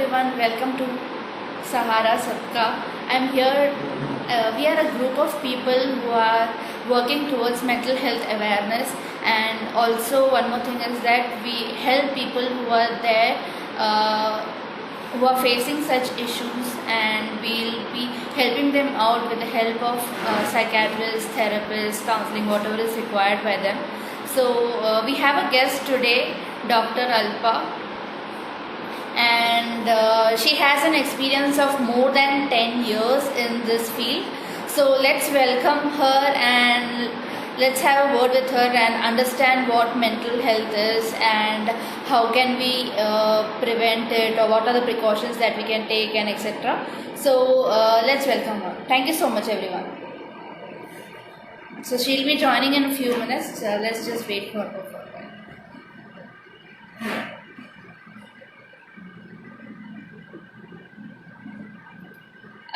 everyone, welcome to Sahara Sabka. I'm here. We are a group of people who are working towards mental health awareness, and also one more thing is that we help people who are there, who are facing such issues, and we'll be helping them out with the help of psychiatrists, therapists, counseling, whatever is required by them. So we have a guest today, Dr. Alpa, and she has an experience of more than 10 years in this field. So let's welcome her and let's have a word with her and understand what mental health is and how can we prevent it, or what are the precautions that we can take, and etc. So let's welcome her. Thank you so much, everyone. So she'll be joining in a few minutes. Let's just wait for her for a while.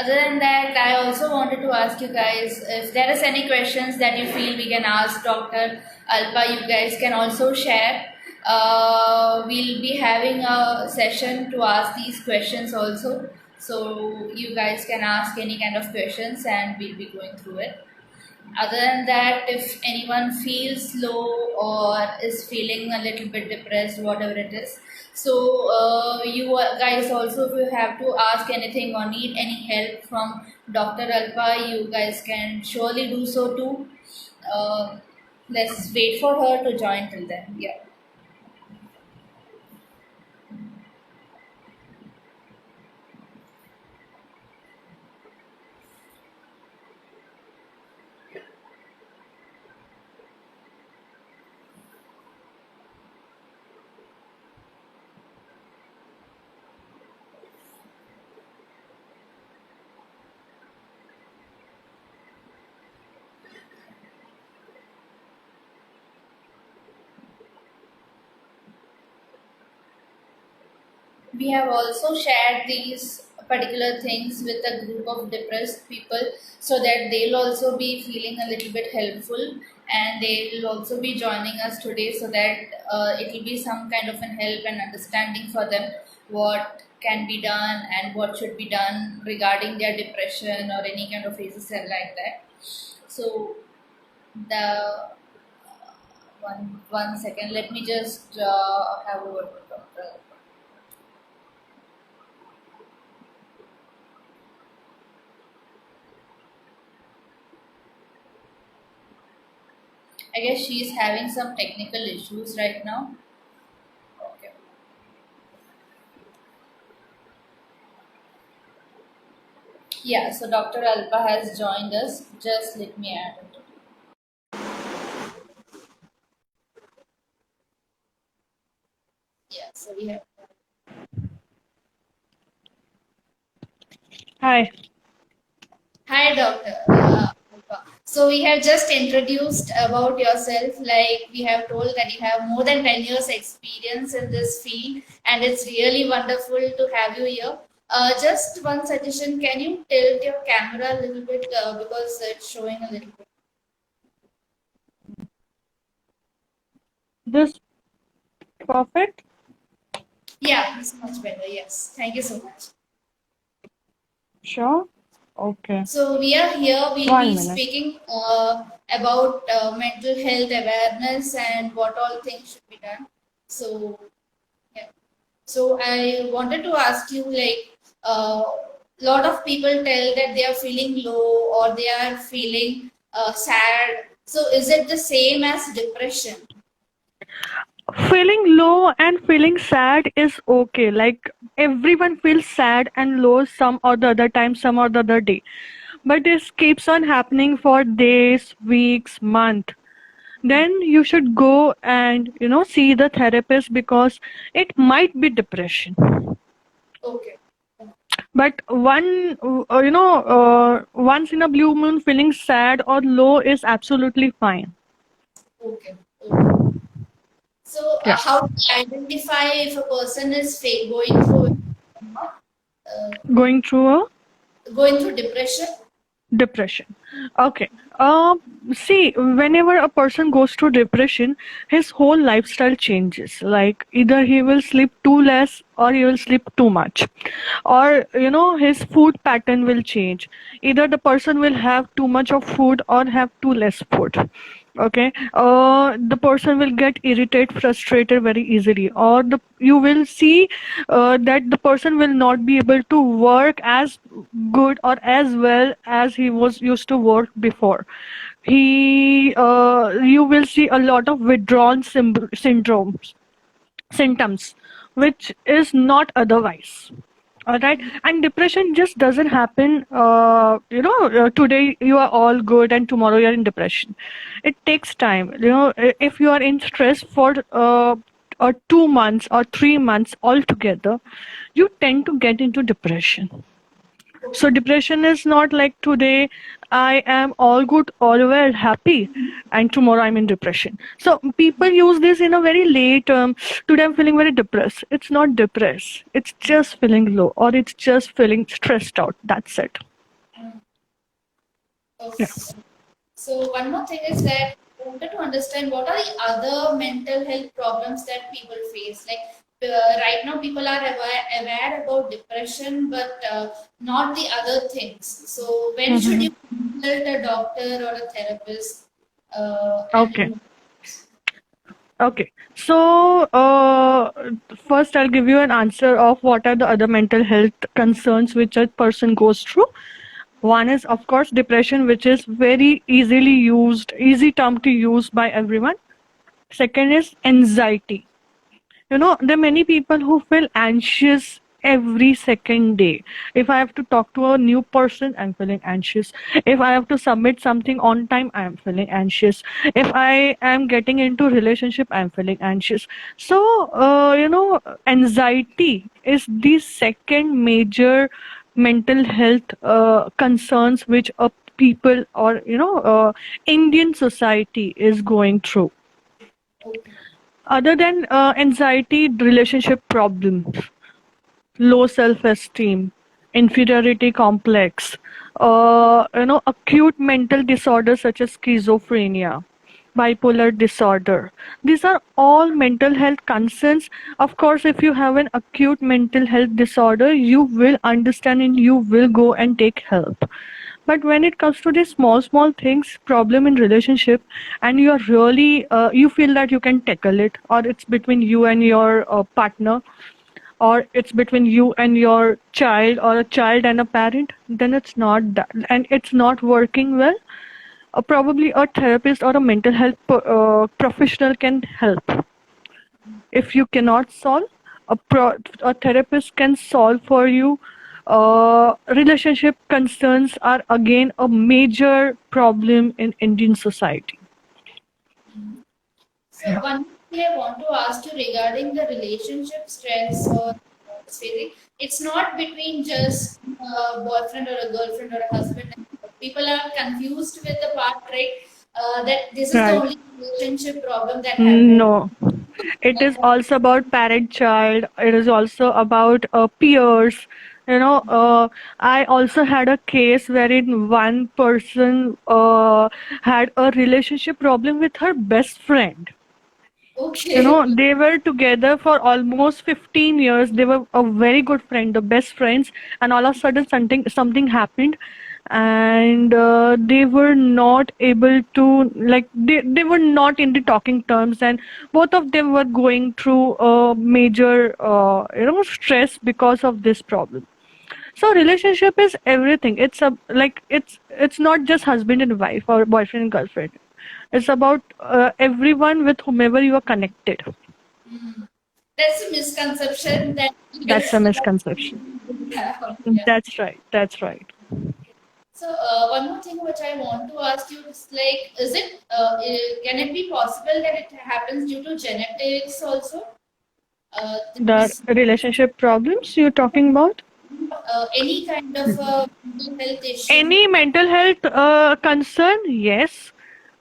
Other than that, I also wanted to ask you guys if there is any questions that you feel we can ask Dr. Alpa. You guys can also share. We'll be having a session to ask these questions also. So you guys can ask any kind of questions and we'll be going through it. Other than that, if anyone feels low or is feeling a little bit depressed, whatever it is, so you guys also, if you have to ask anything or need any help from Dr. Alpa, you guys can surely do so too. Let's wait for her to join till then. Yeah. We have also shared these particular things with a group of depressed people so that they'll also be feeling a little bit helpful, and they'll also be joining us today so that it will be some kind of an help and understanding for them what can be done and what should be done regarding their depression or any kind of phases like that. So the one second, let me just have a word with Dr. I guess she's having some technical issues right now. Okay. Yeah, so Dr. Alpa has joined us. Just let me add it. Yeah, so we have. Hi. Hi, Dr. Alpa. So we have just introduced about yourself. Like we have told that you have more than 10 years experience in this field, and it's really wonderful to have you here. Just one suggestion, can you tilt your camera a little bit because it's showing a little bit. This perfect? Yeah, it's much better. Yes. Thank you so much. Sure. Okay. So we are here. We'll One be minute. speaking about mental health awareness and what all things should be done. So yeah. So I wanted to ask you, like, lot of people tell that they are feeling low or they are feeling sad. So is it the same as depression? Feeling low and feeling sad is okay. Like everyone feels sad and low some or the other time, some or the other day. But this keeps on happening for days, weeks, month. Then you should go and see the therapist because it might be depression. Okay. But once in a blue moon feeling sad or low is absolutely fine. Okay. Okay. So Yeah. how to identify if a person is going through it or not? Going through a Going through depression? Depression. Okay. See, whenever a person goes through depression, his whole lifestyle changes. Like either he will sleep too less or he will sleep too much. Or, his food pattern will change. Either the person will have too much of food or have too less food. Okay. The person will get irritated, frustrated very easily. Or you will see that the person will not be able to work as good or as well as he was used to work before. You will see a lot of withdrawal syndromes symptoms, which is not otherwise. All right, and depression just doesn't happen. Today you are all good and tomorrow you are in depression. It takes time. If you are in stress for 2 months or 3 months altogether, you tend to get into depression. So depression is not like today I am all good, all well, happy, and tomorrow I'm in depression. So people use this in a very late term. Today I'm feeling very depressed. It's not depressed. It's just feeling low or it's just feeling stressed out. That's it. Okay. Yeah. So one more thing is that I wanted to understand what are the other mental health problems that people face. Like right now, people are aware about depression, but not the other things. So when should Mhm. you consult a doctor or a therapist? Okay. And Okay. So first I'll give you an answer of what are the other mental health concerns which a person goes through. One is, of course, depression, which is very easy term to use by everyone. Second is anxiety. There are many people who feel anxious every second day. If I have to talk to a new person, I'm feeling anxious. If I have to submit something on time, I'm feeling anxious. If I am getting into relationship, I'm feeling anxious. So, anxiety is the second major mental health concerns which a people or Indian society is going through. okay. Other than anxiety, relationship problems, low self-esteem, inferiority complex, acute mental disorders such as schizophrenia, bipolar disorder. These are all mental health concerns. Of course, if you have an acute mental health disorder, you will understand and you will go and take help. But when it comes to these small things, problem in relationship, and you are really you feel that you can tackle it, or it's between you and your partner, or it's between you and your child, or a child and a parent, then it's not that, and it's not working well. Probably a therapist or a mental health professional can help. If you cannot solve, a therapist can solve for you. Relationship concerns are again a major problem in Indian society. So one thing I want to ask you regarding the relationship stress or feeling, it's not between just a boyfriend or a girlfriend or a husband. People are confused with the part, right? That this is the Right. only relationship problem that happened. No. It is also about parent child. It is also about peers. I also had a case wherein one person had a relationship problem with her best friend. Okay. They were together for almost 15 years. They were a very good friend, the best friends, and all of a sudden something happened, and they were not able to, like, they were not in the talking terms, and both of them were going through a major stress because of this problem. So relationship is everything. It's not just husband and wife or boyfriend and girlfriend. It's about everyone with whomever you are connected. That's a misconception that people That's a misconception. have. Yeah. That's right. That's right. So one more thing which I want to ask you is like, is it can it be possible that it happens due to genetics also? The This, relationship problems you're talking about? any kind of mental health issue? Any mental health concern? Yes.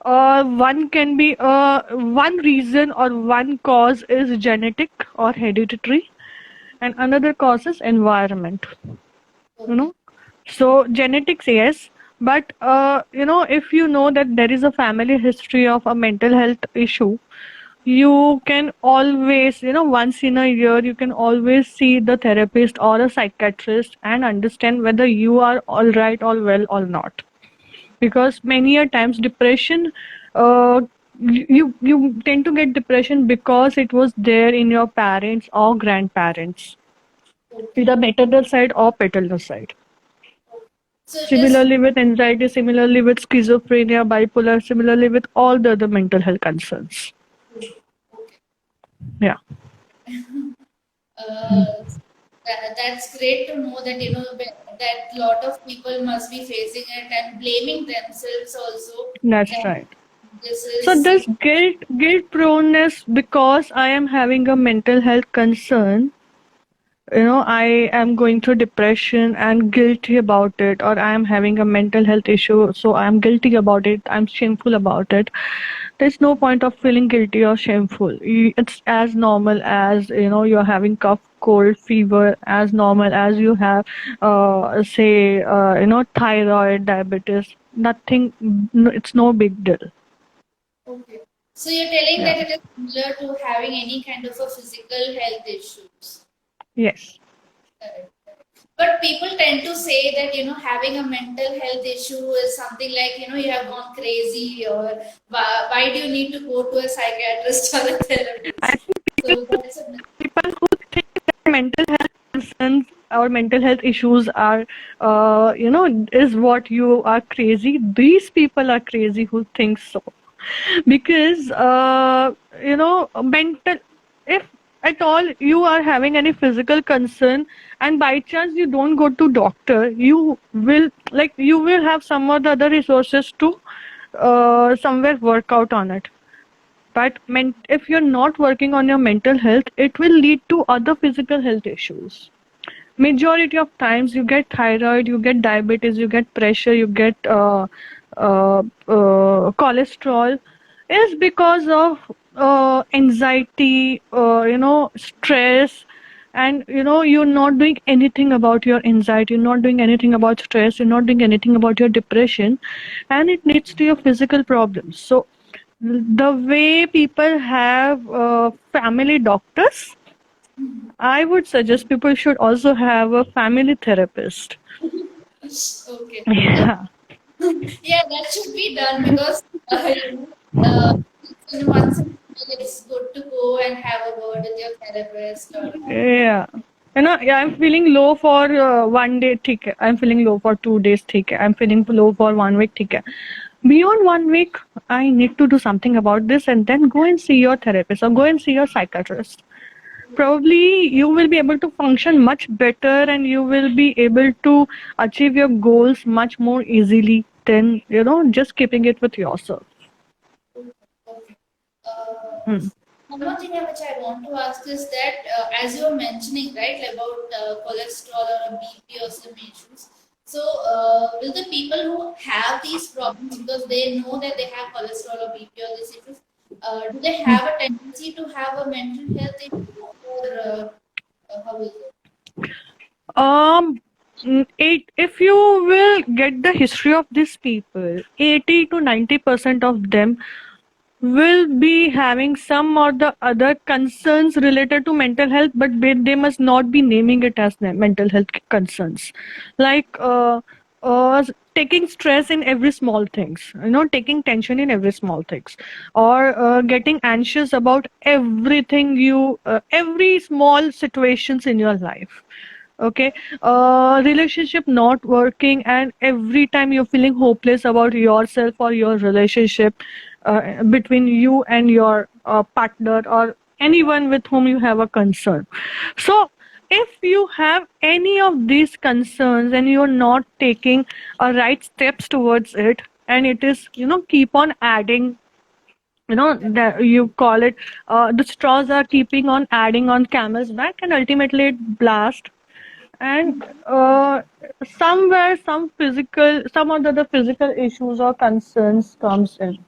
One can be one reason or one cause is genetic or hereditary, and another cause is environment. you Okay. know so genetics, yes. But if you know that there is a family history of a mental health issue, you can always, once in a year, you can always see the therapist or a psychiatrist and understand whether you are all right, all well, or not. Because many a times depression, uh, you tend to get depression because it was there in your parents or grandparents, Okay. either maternal side or paternal side. So it is Similarly with anxiety, similarly with schizophrenia, bipolar, similarly with all the other mental health concerns. okay. Yeah. That's great to know that that lot of people must be facing it and blaming themselves also That's that right. this So is this guilt proneness, because I am having a mental health concern, I am going through depression and guilty about it, or I am having a mental health issue, so I am guilty about it, I'm shameful about it. There's no point of feeling guilty or shameful. It's as normal as, you're having cough, cold, fever, as normal as you have, say, thyroid, diabetes. Nothing, it's no big deal. okay. So you're telling Yeah. that it is similar to having any kind of a physical health issues. Yes. Correct. But people tend to say that having a mental health issue is something like you have gone crazy, or why do you need to go to a psychiatrist or a I therapist? think So that's a myth. people who think that mental health concerns or mental health issues are, is what you are crazy. These people are crazy who think so. Because, mental, if at all you are having any physical concern and by chance you don't go to doctor, you will have some or the other resources to somewhere work out on it. But if you're not working on your mental health, it will lead to other physical health issues. Majority of times, you get thyroid, you get diabetes, you get pressure, you get cholesterol, is because of anxiety, stress, and you're not doing anything about your anxiety, you're not doing anything about stress, you're not doing anything about your depression, and it leads to your physical problems. So the way people have family doctors, I would suggest people should also have a family therapist. Okay. Yeah. Yeah, that should be done because uh, once in a while it's good to go and have a word with your therapist or Yeah. Yeah, I'm feeling low for one day, ठीक है. I'm feeling low for 2 days, ठीक है. I'm feeling low for 1 week, ठीक है. Beyond 1 week, I need to do something about this, and then go and see your therapist or go and see your psychiatrist. Probably you will be able to function much better and you will be able to achieve your goals much more easily than, just keeping it with yourself. okay. Uh, Hmm. One more thing which I want to ask is that as you were mentioning, right, about cholesterol or BP or some issues. So, will the people who have these problems because they know that they have cholesterol or BP or these issues, do they have a tendency to have a mental health issue or how is it? Um, if you will get the history of these people, 80 to 90% of them will be having some or the other concerns related to mental health, but they must not be naming it as mental health concerns, like taking stress in every small things, taking tension in every small things, or getting anxious about everything, every small situations in your life. Okay. Relationship not working and every time you're feeling hopeless about yourself or your relationship, between you and your partner or anyone with whom you have a concern. So if you have any of these concerns and you're not taking right steps towards it, and it is, keep on adding, that you call it, the straws are keeping on adding on camel's back, and ultimately it blast. And somewhere some of the physical issues or concerns comes in,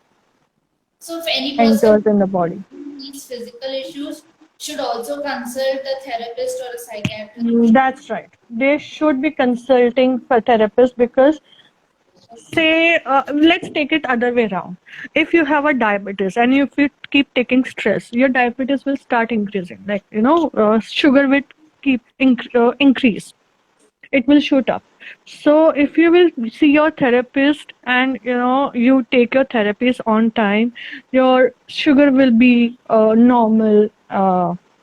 So, if any person enters in the body. with these physical issues should also consult a therapist or a psychiatrist. That's right. They should be consulting for therapist, because say let's take it other way around. If you have a diabetes and if you keep taking stress, your diabetes will start increasing, like sugar will keep increase, it will shoot up. So if you will see your therapist and you take your therapist on time, your sugar will be normal,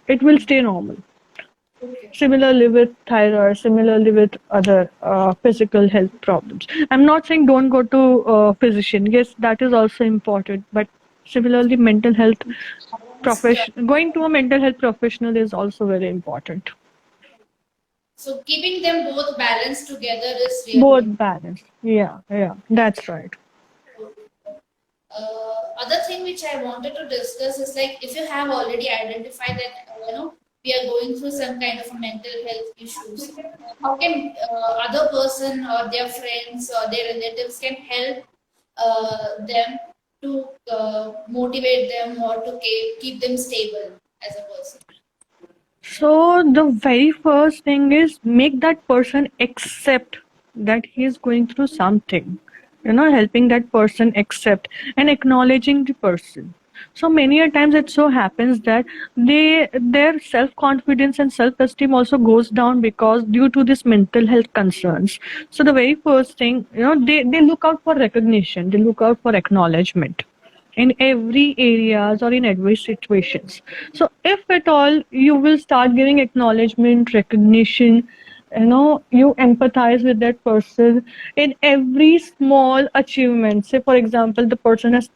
it will stay normal. Okay. Similarly with thyroid, similarly with other physical health problems. I'm not saying don't go to physician. Yes, that is also important. But similarly, mental health going to a mental health professional is also very important. So keeping them both balanced together is really Both important. balance. Yeah, that's right. Other thing which I wanted to discuss is like if you have already identified that we are going through some kind of a mental health issues, how can other person or their friends or their relatives can help them to motivate them or to keep them stable as a person? So the very first thing is make that person accept that he is going through something. Helping that person accept and acknowledging the person. So many a times it so happens that their self confidence and self esteem also goes down because due to this mental health concerns. So the very first thing, they look out for recognition, they look out for acknowledgement in every areas or in every situations. So if at all you will start giving acknowledgement, recognition, you empathize with that person in every small achievement. Say for example, the person has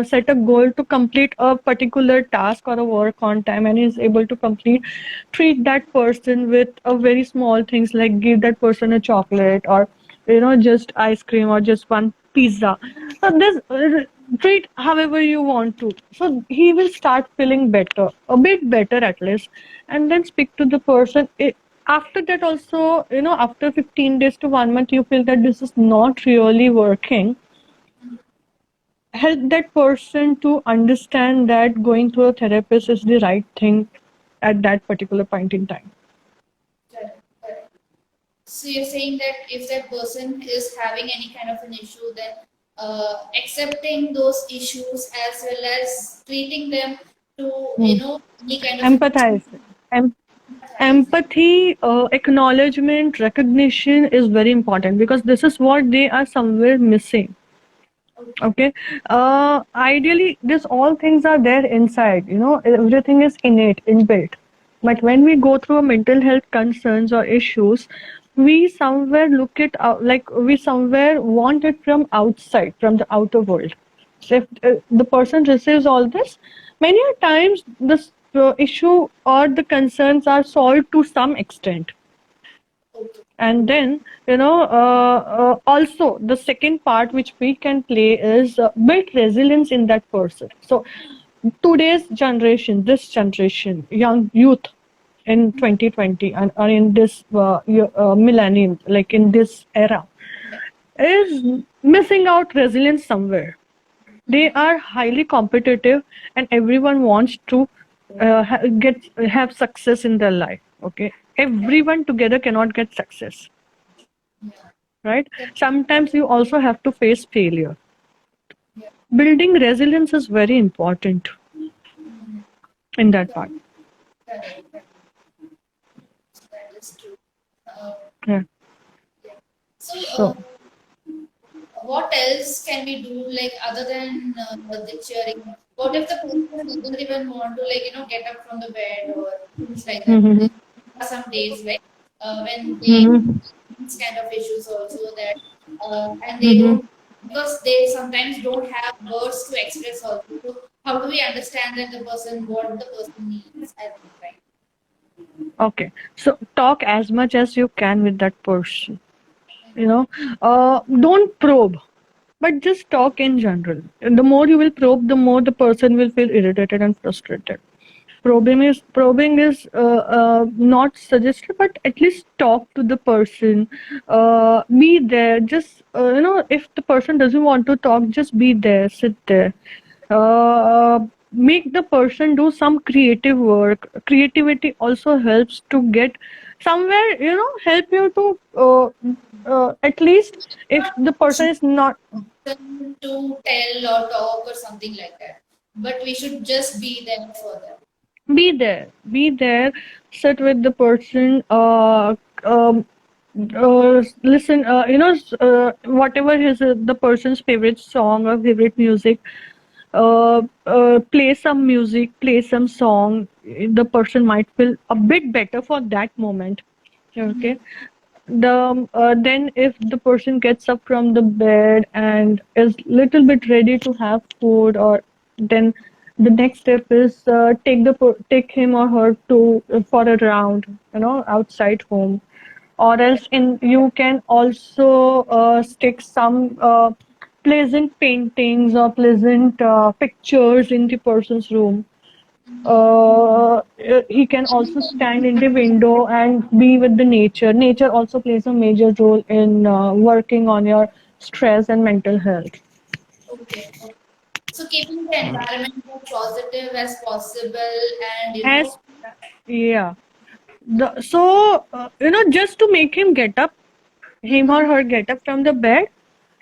set a goal to complete a particular task or a work on time and is able to complete. Treat that person with a very small things, like give that person a chocolate or just ice cream or just one pizza. So this treat however you want to. So he will start feeling better, a bit better at least, and then speak to the person. After that also, after 15 days to 1 month, you feel that this is not really working. Help that person to understand that going to a therapist is the right thing at that particular point in time. Correct, correct. So you're saying that if that person is having any kind of an issue, then accepting those issues as well as treating them to Hmm. any kind of Empathize. Em- empathize. Empathy, acknowledgement, recognition is very important because this is what they are somewhere missing. Okay. Okay. Ideally, this all things are there inside. Everything is innate, inbuilt. But when we go through a mental health concerns or issues, we somewhere look it out, like we somewhere want it from outside, from the outer world. So if the person receives all this, many a times this issue or the concerns are solved to some extent. Okay. And then also the second part which we can play is build resilience in that person. So today's generation, this generation, young youth in 2020 and or in this millennium, like in this era, is missing out resilience somewhere. They are highly competitive and everyone wants to have success in their life. Okay, everyone together cannot get success, Yeah. right? Sometimes you also have to face failure. Yeah. Building resilience is very important in that part. Correct. Correct. That is true. Uh, Yeah. yeah. So, So what else can we do like other than the cheering? What if the person doesn't even want to get up from the bed or things like that? mhm, There are some days like when they mhm, these kind of issues also that and they mhm. don't because they sometimes don't have words to express also. So how do we understand that the person what the person needs at the time? Okay. So talk as much as you can with that person. Don't probe, but just talk in general. The more you will probe, the more the person will feel irritated and frustrated. Probing is not suggested, but at least talk to the person. Be there. Just if the person doesn't want to talk, just be there. Sit there. make the person do some creative work. Creativity also helps to get somewhere, help you to at least if Not the person is not. them to tell or talk or something like that, but we should just be there for them. Be there, sit with the person, listen, whatever is the person's favorite song or favorite music, play some music, play some song. The person might feel a bit better for that moment. Okay. Then if the person gets up from the bed and is little bit ready to have food, or then the next step is take him or her to for a round, outside home. Or else in you can also stick some pleasant paintings or pleasant pictures in the person's room. He can also stand in the window and be with the nature. Nature also plays a major role in working on your stress and mental health. Okay. So keeping the environment as positive as possible, and As yeah, just to make him get up, him or her get up from the bed,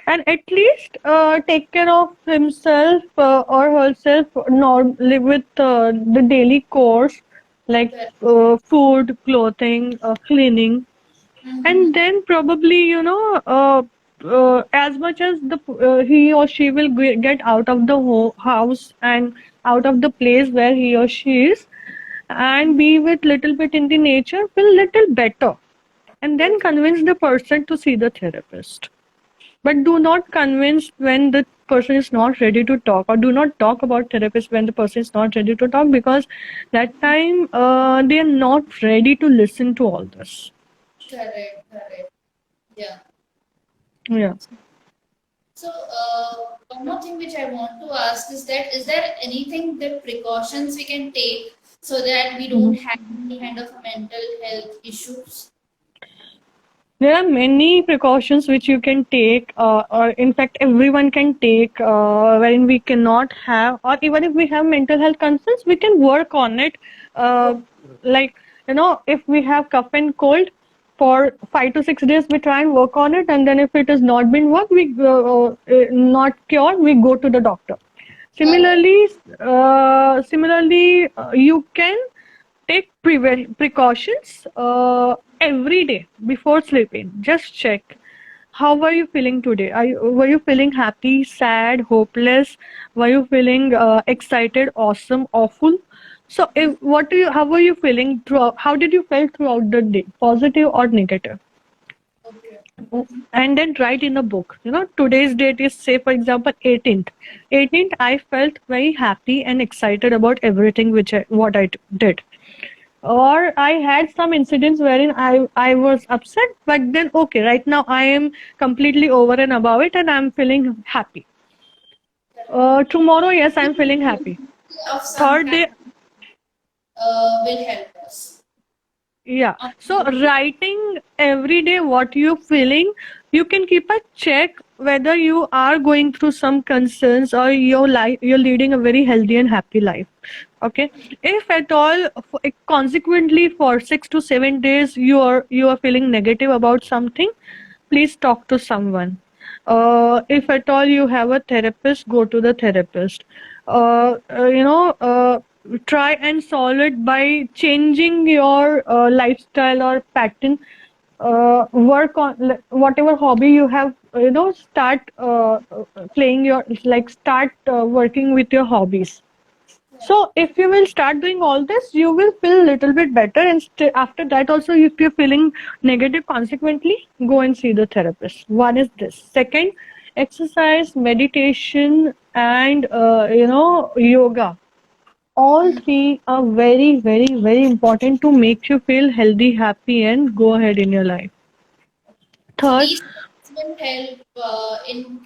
and at least take care of himself or herself, live with the daily chores like food, clothing, cleaning. And then probably, as much as he or she will get out of the house and out of the place where he or she is, and be with little bit in the nature, feel little better, and then convince the person to see the therapist. But do not convince when the person is not ready to talk, or do not talk about therapist when the person is not ready to talk, because that time they are not ready to listen to all this. correct. Yeah. Yeah. So one more thing which I want to ask is that is there anything that precautions we can take so that we don't have any kind of mental health issues? There are many precautions which you can take, or in fact, everyone can take, wherein we cannot have, or even if we have mental health concerns, we can work on it. Like, if we have cough and cold for 5 to 6 days, we try and work on it, and then if it has not been worked, not cured, we go to the doctor. Similarly, you can take precautions every day before sleeping. Just check how are you feeling today. Were you feeling happy, sad, hopeless? Were you feeling excited, awesome, awful? So, how were you feeling throughout? How did you feel throughout the day, positive or negative? Okay. And then write in a book. Today's date is, say, for example, 18th. 18th, I felt very happy and excited about everything what I did. Or I had some incidents wherein I was upset, but then okay, right now I am completely over and above it, and I'm feeling happy. Tomorrow, yes, I'm feeling happy. Of some Third kind day, will help us. yeah. So writing every day what you're feeling, you can keep a check whether you are going through some concerns, or you're leading a very healthy and happy life. Okay. If at all, consequently for 6 to 7 days you are feeling negative about something, please talk to someone. If at all you have a therapist, go to the therapist. Try and solve it by changing your lifestyle or pattern. Work on whatever hobby you have. Start playing start working with your hobbies. So if you will start doing all this, you will feel a little bit better. And after that also, if you're feeling negative, consequently, go and see the therapist. One is this. Second, exercise, meditation, and yoga. All three are very, very, very important to make you feel healthy, happy, and go ahead in your life. So Third, these things will help in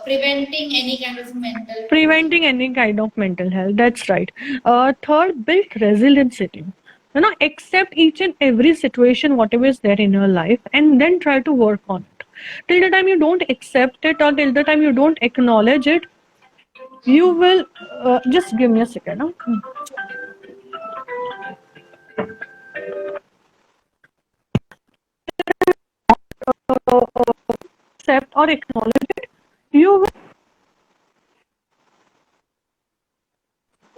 preventing any kind of mental. preventing any kind of mental health. That's right. Third, build resiliency. Accept each and every situation, whatever is there in your life, and then try to work on it. Till the time you don't accept it, or till the time you don't acknowledge it, You will just give me a second. Huh? Accept or acknowledge it. You will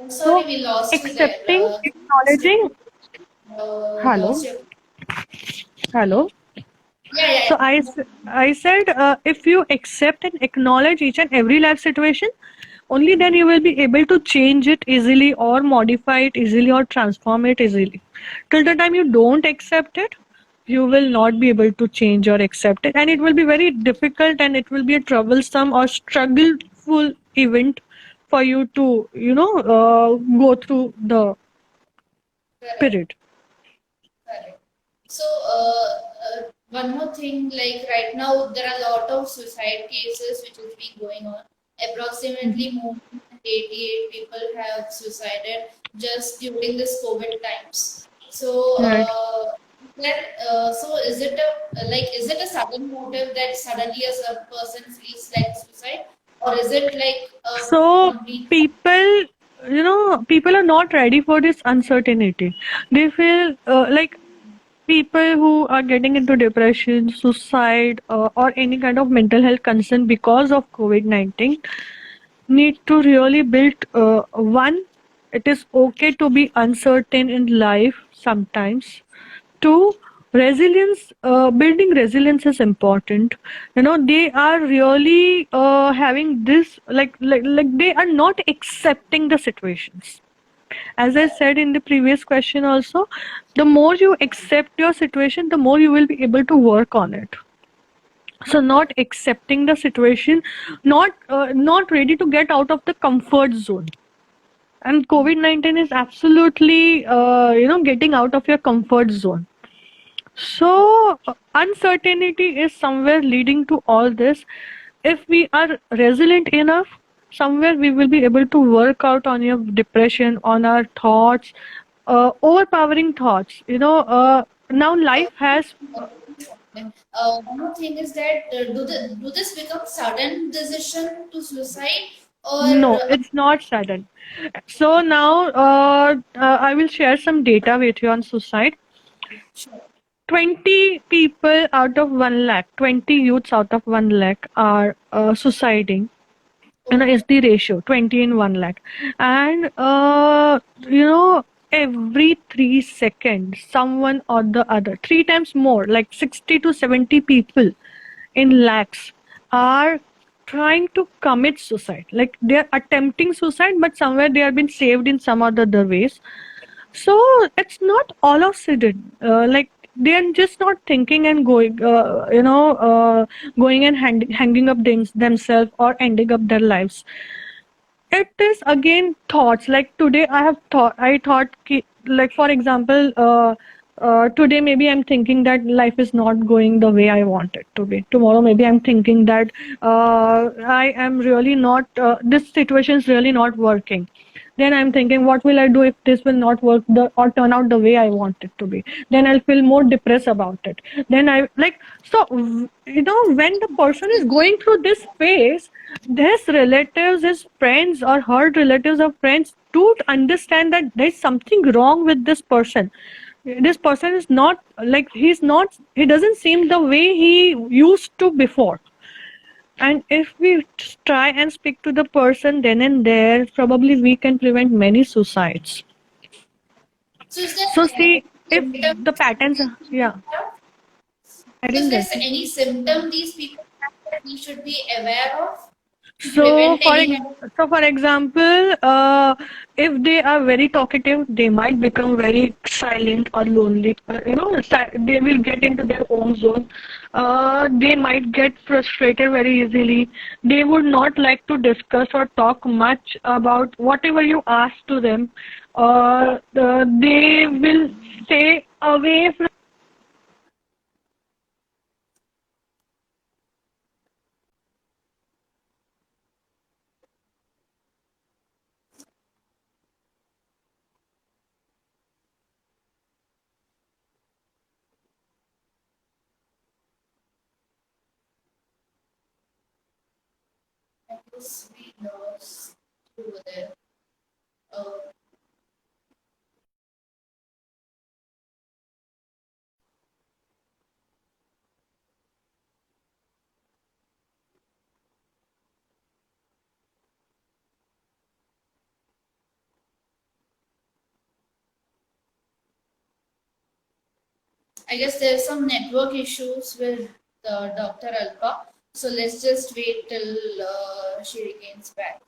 Sorry, so we lost you there. accepting, acknowledging. Hello, Lost your. hello. Yeah, yeah, So I said, if you accept and acknowledge each and every life situation, only then you will be able to change it easily or modify it easily or transform it easily. Till the time you don't accept it, you will not be able to change or accept it, and it will be very difficult and it will be a troublesome or struggleful event for you to go through the correct. period. Correct. So, one more thing, like right now, there are a lot of suicide cases which has been going on. Approximately more than 88 people have suicided just during this COVID times. So, Right. so is it a sudden motive that suddenly a person feels like suicide, or is it like a So complete? people, people are not ready for this uncertainty. They feel like people who are getting into depression, suicide, or any kind of mental health concern because of COVID-19 need to really build one. It is okay to be uncertain in life sometimes. Two, resilience, building resilience is important. They are really having this, like they are not accepting the situations. As I said in the previous question also, the more you accept your situation, the more you will be able to work on it. So not accepting the situation, not ready to get out of the comfort zone. And COVID-19 is absolutely getting out of your comfort zone. So, uncertainty is somewhere leading to all this. If we are resilient enough, somewhere we will be able to work out on your depression, on our thoughts, overpowering thoughts. Now life has One more thing is that do this become sudden decision to suicide or no, it's not sudden. So now I will share some data with you on suicide. sure. 20 people out of 1 lakh, 20 youths out of 1 lakh are suiciding. Okay. Is the ratio 20 in 1 lakh. And every 3 seconds someone or the other, three times more, like 60 to 70 people in lakhs are trying to commit suicide, like they are attempting suicide, but somewhere they have been saved in some other ways. So it's not all of sudden, like they are just not thinking and going, going and hanging up themselves or ending up their lives. It is again thoughts. Like today, like for example, today maybe I'm thinking that life is not going the way I want it to be. Tomorrow, maybe I'm thinking that I am really not. This situation is really not working. Then I'm thinking, what will I do if this will not work or turn out the way I want it to be? Then I'll feel more depressed about it. Then I like so when the person is going through this phase, his relatives, his friends, or her relatives or friends do understand that there's something wrong with this person. This person is not like he doesn't seem the way he used to before. And if we try and speak to the person then and there, probably we can prevent many suicides. So is there So any see, if the symptoms patterns, yeah, I so is didn't there get it. any symptom these people have that we should be aware of to So prevent any kind of for example, if they are very talkative, they might become very silent or lonely. They will get into their own zone. They might get frustrated very easily. They would not like to discuss or talk much about whatever you ask to them. They will stay away from. we lost. over there. Uh, I guess there's some network issues with Dr. Alpa. So let's just wait till she regains back.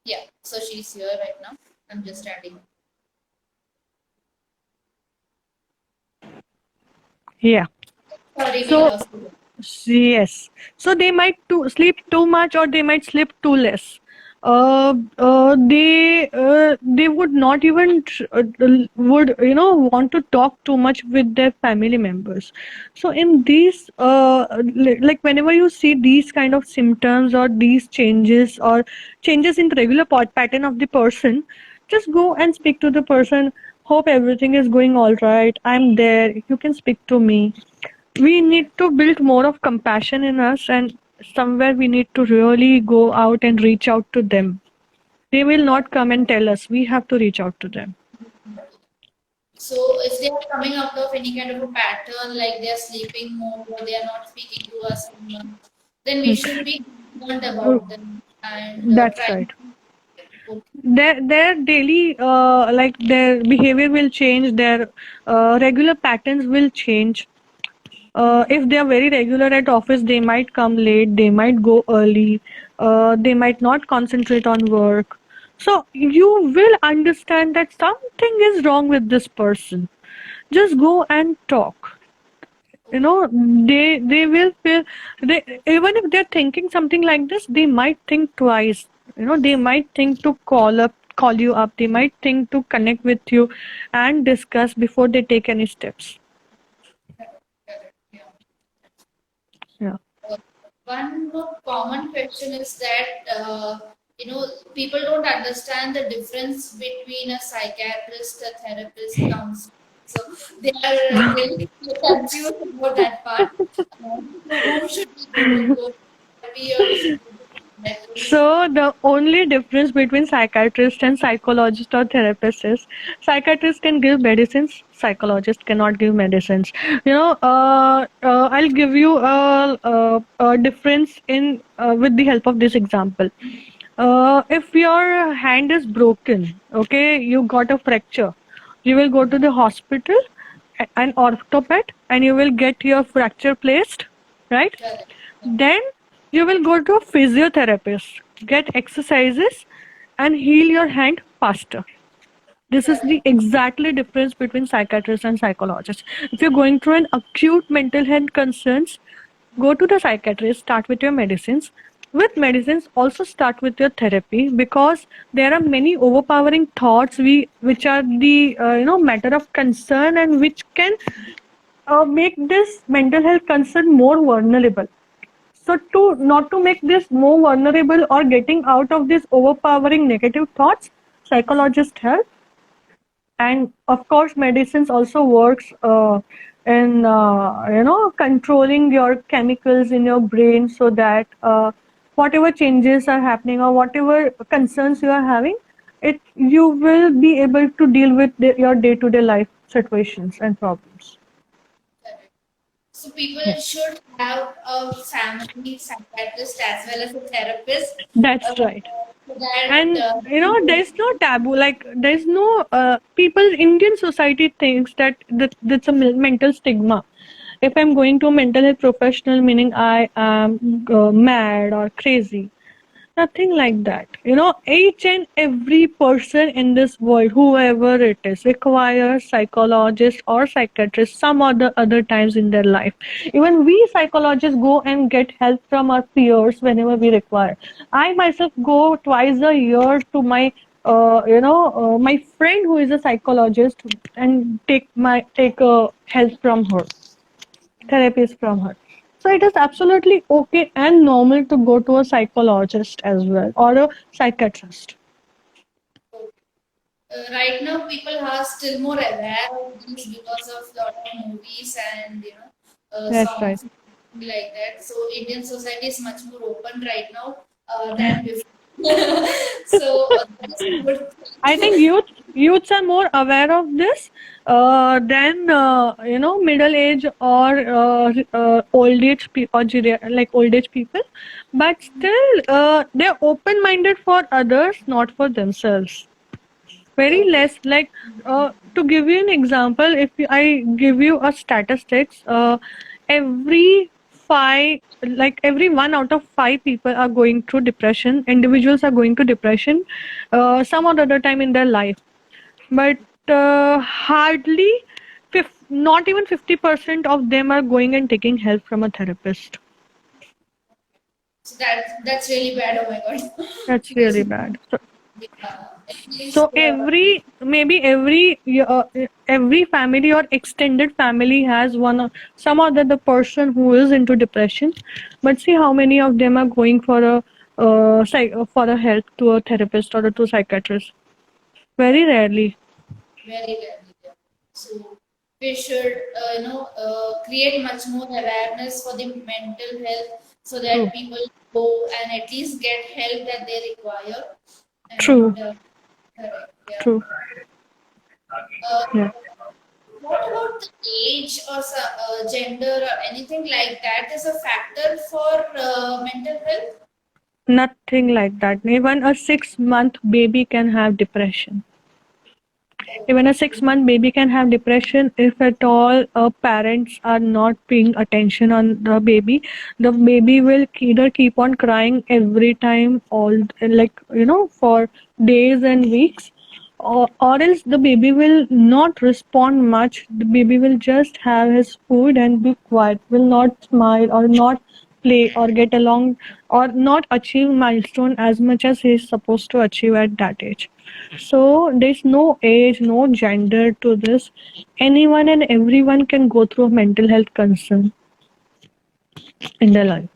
Yeah, so she's here right now. I'm just adding. Yeah. Sorry, we So lost you. yes. So they might sleep too much or they might sleep too less. They would not even would want to talk too much with their family members. So in these like whenever you see these kind of symptoms or these changes or changes in the regular pattern of the person, just go and speak to the person. Hope everything is going all right. I'm there. You can speak to me. We need to build more of compassion in us, and somewhere we need to really go out and reach out to them. They will not come and tell us, we have to reach out to them. So if they are coming out of any kind of a pattern, like they are sleeping more or they are not speaking to us anymore, then we Hmm. should be concerned Uh, about them and that's try. right. Okay. Their daily like their behavior will change, their regular patterns will change. If they are very regular at office, they might come late, they might go early, they might not concentrate on work. So you will understand that something is wrong with this person. Just go and talk. They will feel, they, even if they're thinking something like this, they might think twice. They might think to call you up, they might think to connect with you and discuss before they take any steps. Correct. Yeah. Yeah. Uh, One more common question is that people don't understand the difference between a psychiatrist, a therapist, counselor. So they are really confused about that part. To whom should we go to therapy or should we go to psychiatrist? So the only difference between psychiatrist and psychologist or therapist is psychiatrist can give medicines, psychologist cannot give medicines. I'll give you a difference in with the help of this example. If your hand is broken, okay, you got a fracture, you will go to the hospital, an orthoped, and you will get your fracture placed, right? Correct. Then you will go to a physiotherapist, get exercises, and heal your hand faster. This is the Correct. exactly difference between psychiatrists and psychologists. If you're going through an acute mental health concerns, go to the psychiatrist, start with your medicines. With medicines, also start with your therapy, because there are many overpowering thoughts which are the matter of concern, and which can make this mental health concern more vulnerable. So to not to make this more vulnerable or getting out of this overpowering negative thoughts, psychologists help. And of course medicines also works in controlling your chemicals in your brain, so that whatever changes are happening or whatever concerns you are having, it you will be able to deal with your day to day life situations and problems. Correct. So people Yeah, should have a family psychiatrist as well as a therapist, that's so right. that And there's no taboo, like there's no people, Indian society thinks that's a mental stigma. If I'm going to a mental health professional, meaning I am mad or crazy. Nothing like that. Each and every person in this world, whoever it is, requires psychologist or psychiatrist some other times in their life. Even we psychologists go and get help from our peers whenever we require. I myself go twice a year to my my friend who is a psychologist, and take help from her, therapies from her. So it is absolutely okay and normal to go to a psychologist as well, or a psychiatrist. right now people are still more aware of this because of lot of movies and That's right. songs like that. So Indian society is much more open right now than before. So that is a good I think thing. youths are more aware of this than middle age or old age or like old age people, but still they're open minded for others, not for themselves. Very Okay. less. Like to give you an example, if I give you a statistics, every five, like every 1 out of 5 people are going through depression. Individuals are going to depression some or the other time in their life, but hardly not even 50% of them are going and taking help from a therapist. So that's really bad. Oh my god. That's Because really bad. So, at least So every family or extended family has some other the person who is into depression, but see how many of them are going for a for a help to a therapist or to a psychiatrist. Very rarely. very rarely. Yeah. So we should, create much more awareness for the mental health so True. that people go and at least get help that they require. True. And correct, yeah. True. Uh, Yeah. what about the age or gender or anything like that is a factor for mental health? Nothing like that. Even a 6 month baby can have depression. Even a 6 month baby can have depression if at all parents are not paying attention on the baby. The baby will either keep on crying every time, all like for days and weeks, or else the baby will not respond much. The baby will just have his food and be quiet, will not smile or not play or get along or not achieve milestone as much as he is supposed to achieve at that age. So there's no age, no gender to this. Anyone and everyone can go through a mental health concern in their life.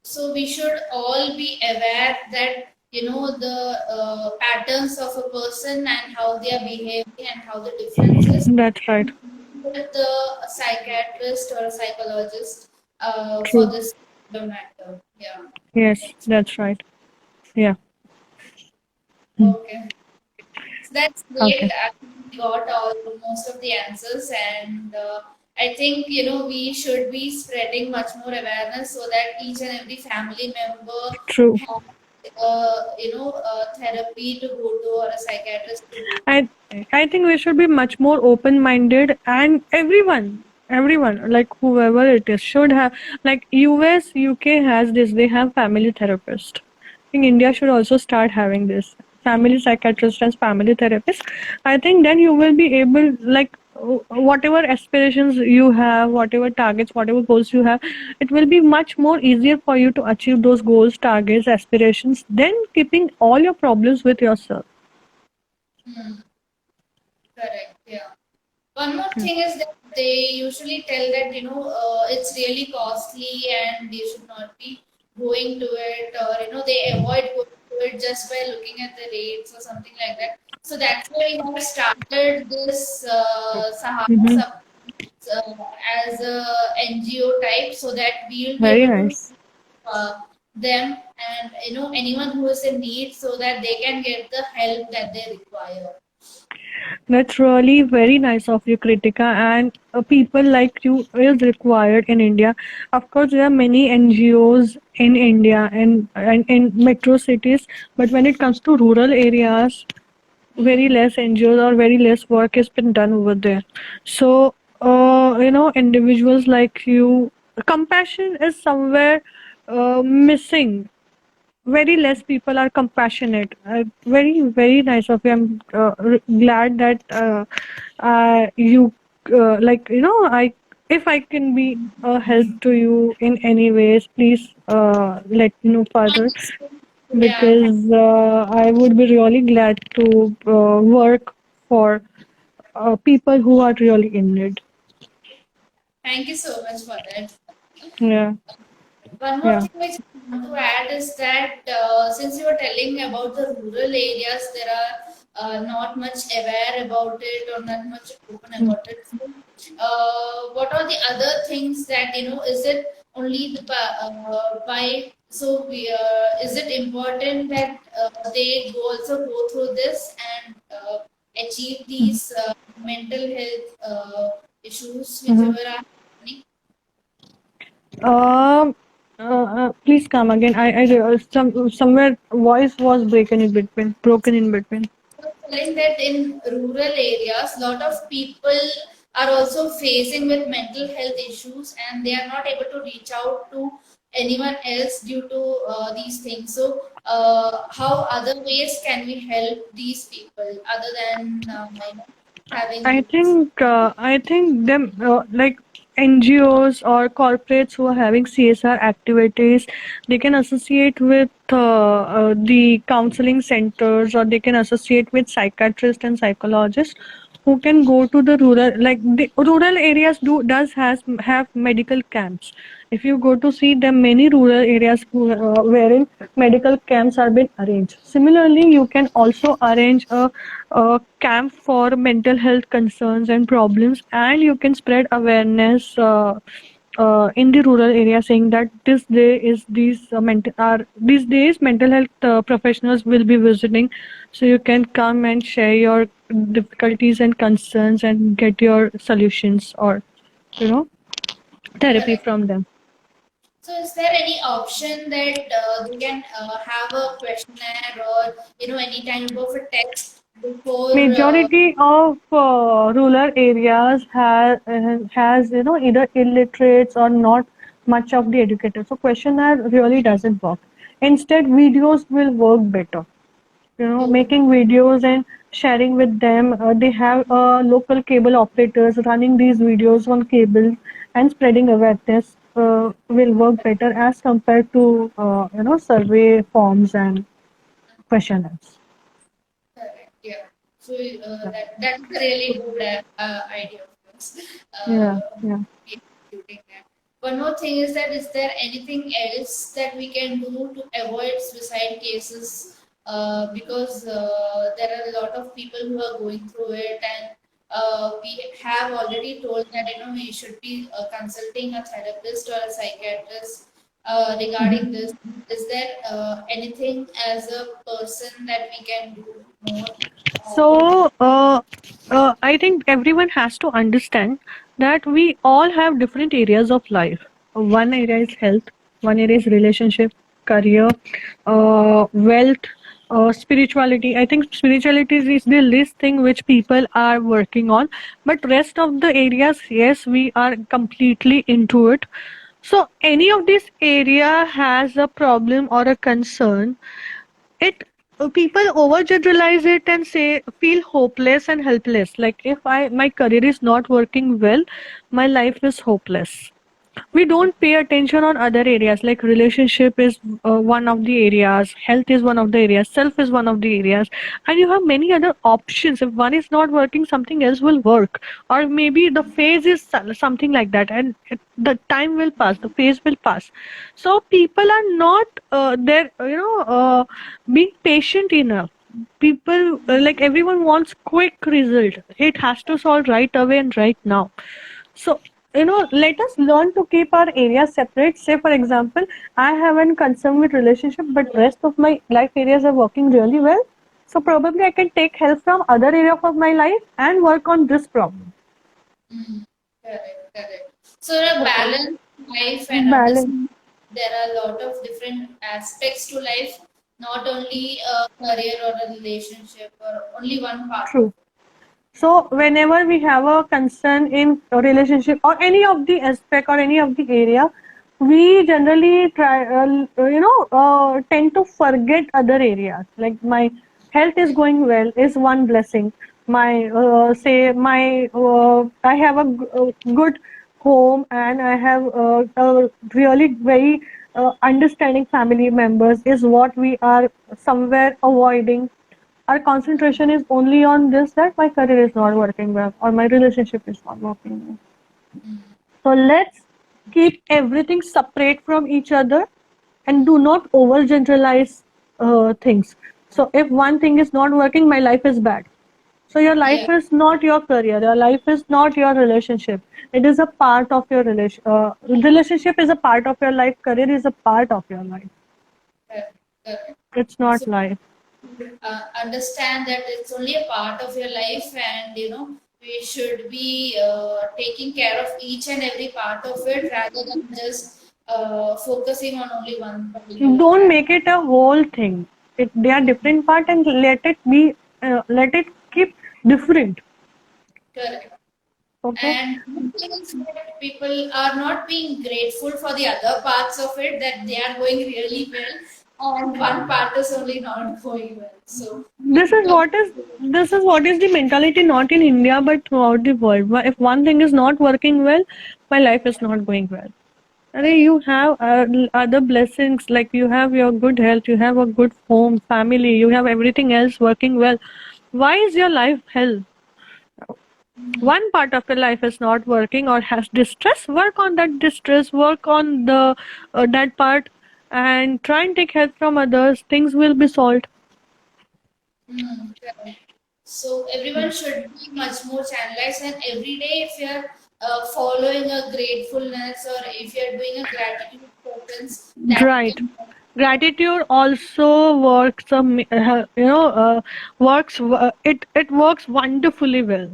So we should all be aware that the patterns of a person and how they are behaving and how the difference is That's right. with the psychiatrist or a psychologist for True. this matter. Yeah. Yes, that's right. Yeah. Hmm. Okay. So that's great. Okay. I think we got all most of the answers, and I think we should be spreading much more awareness so that each and every family member True. has, therapy to go to or a psychiatrist to go to. I I think we should be much more open minded, and everyone like whoever it is should have, like US UK has this, they have family therapist. I think India should also start having this family psychiatrist as family therapist. I think then you will be able, like whatever aspirations you have, whatever targets, whatever goals you have, it will be much more easier for you to achieve those goals, targets, aspirations than keeping all your problems with yourself. Hmm. Correct. Yeah. One more thing is that they usually tell that it's really costly and you should not be going to it, or they avoid going to it just by looking at the rates or something like that. So that's why we have started this Sahara Hmm. Sub as a NGO type, so that we will be Very able to nice. them and anyone who is in need, so that they can get the help that they require. That's really very nice of you, Kritika. And people like you is required in India. Of course, there are many NGOs in India and in metro cities, but when it comes to rural areas, very less NGOs or very less work has been done over there. So, individuals like you, compassion is somewhere missing. Very less people are compassionate. Very nice of you. I'm glad that you I if I can be a help to you in any ways, please let me know further, Thank you so much. Yeah, because I would be really glad to work for people who are really in need. thank you so much for that. Yeah, One more yeah, thing which I want to add is that since you were telling about the rural areas, there are not much aware about it or not much open mm. about it. So, what are the other things that Is it only by So, is it important that they also go through this and achieve these mental health issues Mhm. whichever are happening? Um, Please come again. Somewhere voice was broken in between. Telling that in rural areas, lot of people are also facing with mental health issues, and they are not able to reach out to anyone else due to these things. So, how other ways can we help these people other than having these? I think them like NGOs or corporates who are having CSR activities, they can associate with the counseling centers, or they can associate with psychiatrists and psychologists who can go to the rural, like the rural areas does has have medical camps. If you go to see them, many rural areas wherein medical camps are being arranged. Similarly, you can also arrange a camp for mental health concerns and problems, and you can spread awareness in the rural area, saying that this day is these days mental health professionals will be visiting, so you can come and share your difficulties and concerns and get your solutions, or you know therapy Correct. from them. So, is there any option that they can have a questionnaire or any type of a text before? Majority of rural areas has either illiterates or not much of the educators. So questionnaire really doesn't work. Instead, videos will work better. To Making videos and sharing with them. They have local cable operators running these videos on cable, and spreading awareness will work better as compared to survey forms and questionnaires. Correct. Yeah. So Yeah, that's a really good idea of yours. yeah, Uh, yeah. Executing that. One more thing is that is there anything else that we can do to avoid suicide cases? Because there are a lot of people who are going through it, and we have already told that we should be consulting a therapist or a psychiatrist regarding this. Is there anything as a person that we can do more to? So, I think everyone has to understand that we all have different areas of life. One area is health, one area is relationship, career, wealth, spirituality. I think spirituality is the least thing which people are working on, but rest of the areas, yes, we are completely into it. So, any of this area has a problem or a concern, it people overgeneralize it and say feel hopeless and helpless, like if my career is not working well, my life is hopeless. We don't pay attention on other areas, like relationship is one of the areas, health is one of the areas, self is one of the areas, and you have many other options. If one is not working, something else will work, or maybe the phase is something like that, and the time will pass, the phase will pass. So people are not there being patient enough. People like everyone wants quick result, it has to solve right away and right now. So, let us learn to keep our areas separate. Say, for example, I have a concern with relationship, but rest of my life areas are working really well. So probably I can take help from other areas of my life and work on this problem. Mm, correct, correct. So a So, balanced life and balance. understand there are a lot of different aspects to life, not only a career or a relationship or only one part of True. So whenever we have a concern in a relationship or any of the aspect or any of the area, we generally tend to forget other areas. Like my health is going well is one blessing. I have a good home, and I have a really very understanding family members is what we are somewhere avoiding. Our concentration is only on this, that my career is not working well or my relationship is not working well. it. So let's keep everything separate from each other and do not overgeneralize things. So if one thing is not working, my life is bad. So your Yeah. life is not your career. Your life is not your relationship. It is a part of your relationship is a part of your life. Career is a part of your life. Correct. It's not So life. understand that it's only a part of your life, and we should be taking care of each and every part of it rather than just focusing on only one particular Don't part. make it a whole thing. They are different part, and let it keep different. Correct. Okay. And the thing is that people are not being grateful for the other parts of it, that they are going really well, and one part is only not going well. So we This need is to. what is the mentality not in India but throughout the world. If one thing is not working well, my life is not going well. Arey, you have other blessings, like you have your good health, you have a good home, family, you have everything else working well. Why is your life hell? One part of your life is not working or has distress. Work on that distress. Work on the that part, and try and take help from others. Things will be solved. Correct. So everyone should be much more channelized, and every day, if you're following a gratefulness, or if you're doing a gratitude practice, that Right. can. Gratitude also works. It works wonderfully well.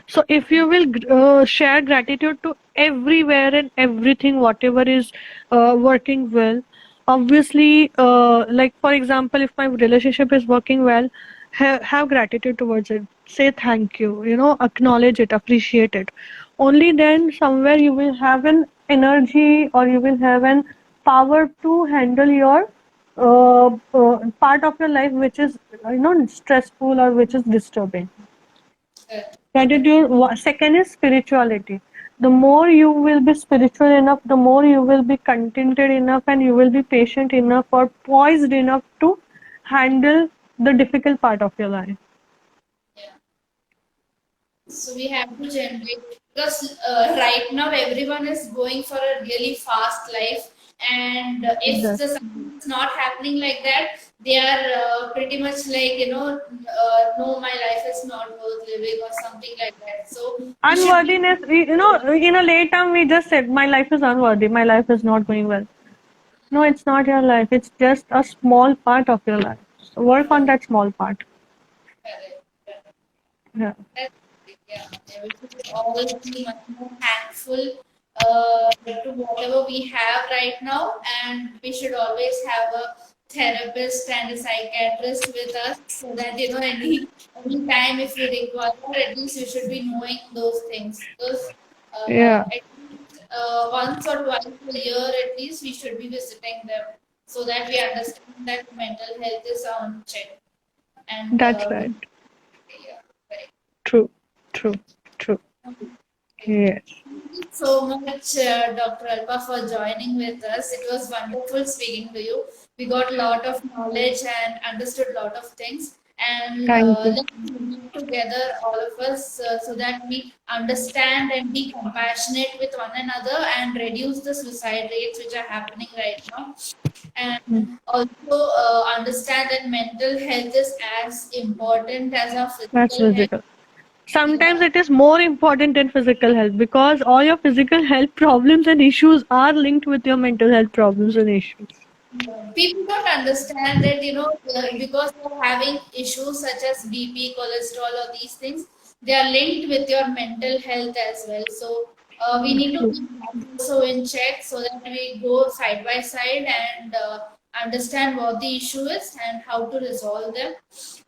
So if you will share gratitude to everywhere and everything, whatever is working well, obviously, like for example, if my relationship is working well, have gratitude towards it. Say thank you. Acknowledge it, appreciate it. Only then somewhere you will have an energy, or you will have an power to handle your part of your life which is stressful or which is disturbing. Uh, Gratitude. Second is spirituality. The more you will be spiritual enough, the more you will be contented enough, and you will be patient enough or poised enough to handle the difficult part of your life. yeah. So we have to generate, because right now everyone is going for a really fast life, and if Yes. the something is not happening like that, they are pretty much like, no, my life is not worth living or something like that. So we should be. Unworthiness, in a late term, we just said, my life is unworthy, my life is not going well. No, it's not your life, it's just a small part of your life. So work on that small part. Correct, correct. Yeah. That's it, yeah. Yeah, we should always be much more thankful to whatever we have right now, and we should always have a therapist and a psychiatrist with us, so that any time if we require, at least we should be knowing those things. Because Yeah, at least once or twice a year, at least we should be visiting them, so that we understand that mental health is on check, and that's we. right. Yeah, right. True, true, true. Yes. Thank you so much, Dr. Alpa, for joining with us. It was wonderful speaking to you. We got a lot of knowledge and understood a lot of things. And Thank you. let's work together, all of us, so that we understand and be compassionate with one another and reduce the suicide rates which are happening right now. Mm. And also understand that mental health is as important as our That's physical health. physical. Sometimes Yeah. it is more important than physical health, because all your physical health problems and issues are linked with your mental health problems and issues. People don't understand that, because they're having issues such as BP, cholesterol, or these things, they are linked with your mental health as well. So we need to True, keep that also in check, so that we go side by side and understand what the issue is and how to resolve them,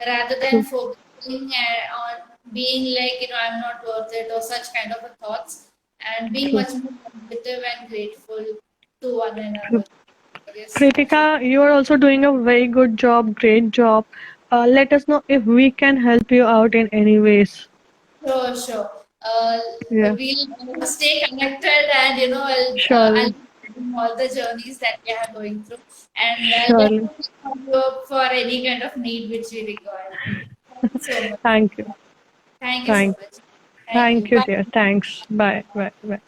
rather than true, focusing on being like, I'm not worth it, or such kind of a thoughts, and being true, much more positive and grateful to one true. another. I guess we should. Kritika, you are also doing a very good job, great job. Let us know if we can help you out in any ways. Sure, sure. Uh, Yeah, we'll stay connected, and I'll surely, all the journeys that we are going through, and I'll surely. definitely call you up for any kind of need which we require. Thank you so much. Thank you. Thank you so Thank, much. Thank you. thank you, Bye. dear. Thanks. Bye, bye, bye.